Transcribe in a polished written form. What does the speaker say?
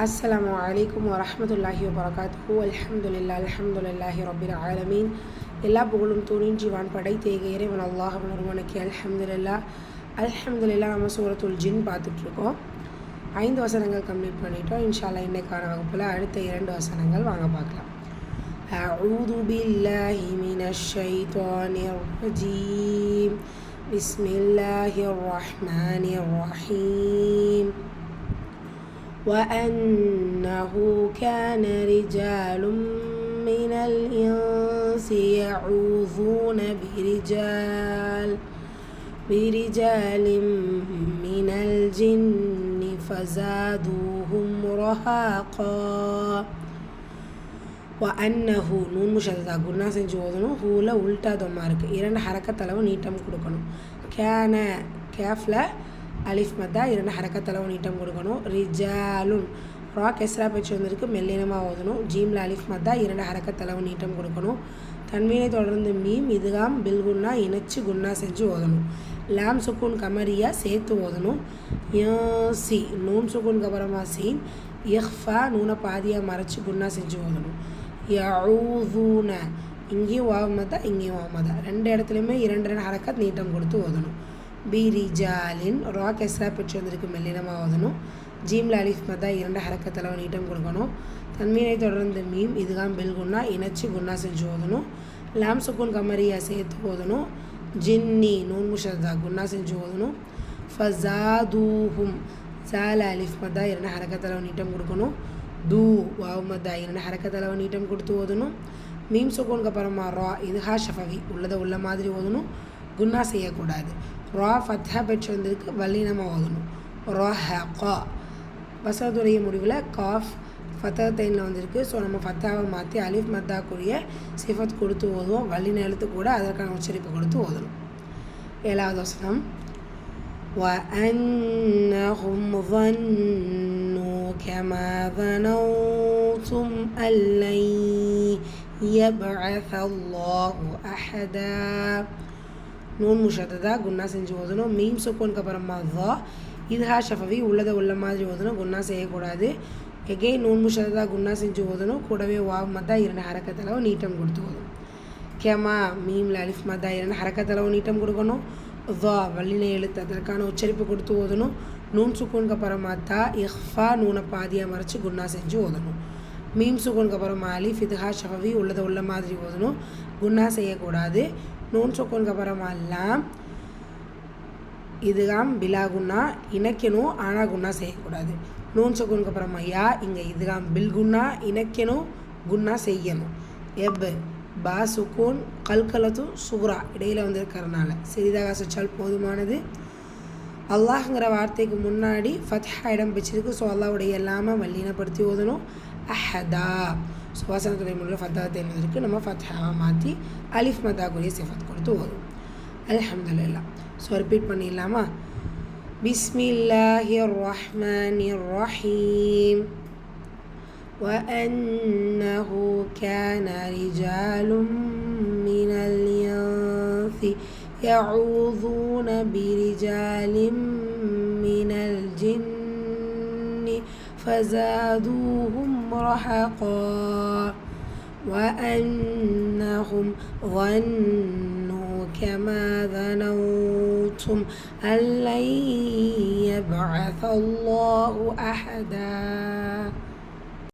அஸ்ஸலாமு அலைக்கும் வரஹ்மத்துல்லாஹி வபரகாத்துஹு. அல்ஹம்துலில்லாஹி ரப்பில் ஆலமீன். எல்லா புகழும் துணிஞ்சிவான் படைத்தேக இறைவன் அல்லாஹ்வின் ஒருவனுக்கு அல்ஹம்துலில்லாஹ். நம்ம சூரத்துல் ஜின் பார்த்துட்ருக்கோம். 5 வசனங்கள் கம்ப்ளீட் பண்ணிட்டோம். இன்ஷா அல்லாஹ் இன்னைக்கான வகுப்பில் அடுத்த 2 வசனங்கள் வாங்க பார்க்கலாம். அஊது பில்லாஹி மினஷ் ஷைத்தானிர் ரஜீம். பிஸ்மில்லாஹிர் ரஹ்மானிர் ரஹீம். وأنه كان رجال من الإنس يعوذون برجال من الجن فزادوهم رهقا. وأنه நூன் முஷத்ததா குன்னா செஞ்சு ஓதணும். ஹூல உல்டா தொம்மா இருக்குது. 2 ஹரக்கத்தளவு நீட்டம் கொடுக்கணும். கேன கேஃபில் அலிஃப் மத்தா 2 ஹரக்கத்தளவு நீட்டம் கொடுக்கணும். ரிஜாலுன் ரா கெஸ்ரா பேச்சு வந்திருக்கு, மெல்லினமாக ஓதணும். ஜீமில் அலிஃப் மத்தா 2 ஹரக்கத்தளவு நீட்டம் கொடுக்கணும். தன்வீனை தொடர்ந்து மீம் இதுகாம் பில்குன்னா இணைச்சு குன்னா செஞ்சு ஓதணும். லாம் சுக்கூன் கமரியா சேர்த்து ஓதணும். சி நூன் சுக்கூன் கபரமா சீன் இஹ்ஃபா நூனை பாதியாக மறைச்சு குன்னா செஞ்சு ஓதணும். யஊதூன இங்கேயும் வாவ் மத்தா இங்கேயும் வாவ் மத்தா 2 இடத்துலையுமே 2 ஹரக்கத் நீட்டம் கொடுத்து ஓதணும். பிரிஜாலின் ரா கெஸ்ரா பெற்று வந்திருக்கு, மெல்லினமாக ஓதணும். ஜீமில் அலிஃப் மத்தா 2 ஹரக்கத்தளவு நீட்டம் கொடுக்கணும். தன்மீனை தொடர்ந்து மீம் இதுகாம் பில்குன்னா இணைச்சு குன்னா செஞ்சு ஓதணும். லாம் சுக்கூன் கமரியா சேர்த்து ஓதணும். ஜின்னி நூன் முஷத்ததா குன்னா செஞ்சு ஓதணும். ஃபஸாதூஹும் ஜால அலிஃப் மத்தா 2 ஹரக்கத்தளவு நீட்டம் கொடுக்கணும். தூ வாவ் மத்தா 2 ஹரக்கத்தளவு நீட்டம் கொடுத்து ஓதணும். மீம் சுக்கூனுக்கு அப்புறமா ரா இதுஹா ஷஃபவி உள்ளதை உள்ள மாதிரி ஓதணும். குன்னா செய்யக்கூடாது. ரா ஃபத்ஹா பெற்று வந்திருக்கு, வல்லினமாக ஓதணும். ரஹகா வசனத்துடைய முடிவில் காஃப் ஃபத்தத்தைனில் வந்திருக்கு. ஸோ நம்ம ஃபத்தாவை மாற்றி அலிஃப் மத்தாக்குரிய சிஃபத் கொடுத்து ஓதுவோம். வல்லின எழுத்து கூட அதற்கான உச்சரிப்பு கொடுத்து ஓதணும். 7வது வசனம். وأنهم ظنوا كما ظننتم أن لن يبعث الله أحدا. நூன் முஷத்ததா குன்னா செஞ்சு ஓதணும். மீம் சுக்கூனுக்கு அப்புறமா வா இதுஹா ஷஃபவி உள்ளதை உள்ள மாதிரி ஓதணும். குன்னா செய்யக்கூடாது. எகெயின் நூன் முஷத்ததா குன்னா செஞ்சு ஓதணும். கூடவே வாவ் மத்தா 2 ஹரக்கத்தளவு நீட்டம் கொடுத்து ஓதணும். கெமா மீமில் அலிஃப் மத்தா 2 ஹரக்கத்தளவு நீட்டம் கொடுக்கணும். வா வல்லின எழுத்து அதற்கான உச்சரிப்பு கொடுத்து ஓதணும். நூன் சுக்கூனுக்கு அப்புறமா தா இஹ்ஃபா நூனை பாதியாக மறைச்சு குன்னா செஞ்சு ஓதணும். மீம் சுக்கூனுக்கு அப்புறமா அலிஃப் இதுஹா ஷஃபவி உள்ளதை உள்ள மாதிரி ஓதணும். குன்னா செய்யக்கூடாது. நூன் சுக்கூனுக்கு அப்புறமா லாம் இதுகாம் பிலா குன்னா இணைக்கணும், ஆனால் குன்னா செய்யக்கூடாது. நூன் சுக்கூனுக்கு அப்புறமா யா இங்கே இதுகாம் பில் குன்னா இணைக்கணும், குன்னா செய்யணும். எப் பா சுக்கூன் கல்கலத்து சுக்ரா இடையில் வந்திருக்கிறதுனால சிறிதாக சொச்சால் போதுமானது. அல்லாஹ்ங்கிற வார்த்தைக்கு முன்னாடி ஃபத்ஹா இடம் பிடிச்சிருக்கு. ஸோ அல்லாஹ்வுடைய எல்லாமே வல்லினப்படுத்தி ஓதணும். அஹதா சுவாசனத்துடைய முறையில் ஃபத்தாத்தை இருக்குது. நம்ம ஃபத்ஹாவை மாற்றி அலிஃப் மத்தாக்குரிய சிஃபத் கொடுத்து ஓதும். அல்ஹம்துலில்லாஹ். ஸோ ரிப்பீட் பண்ணிடலாமா? பிஸ்மில்லாஹிர் ரஹ்மானிர் ரஹீம். وأنه كان رجال من الإنس يعوذون برجال من الجن فزادوهم رهقا. وأنهم ظنوا كما ظننتم أن لن يبعث الله أحدا.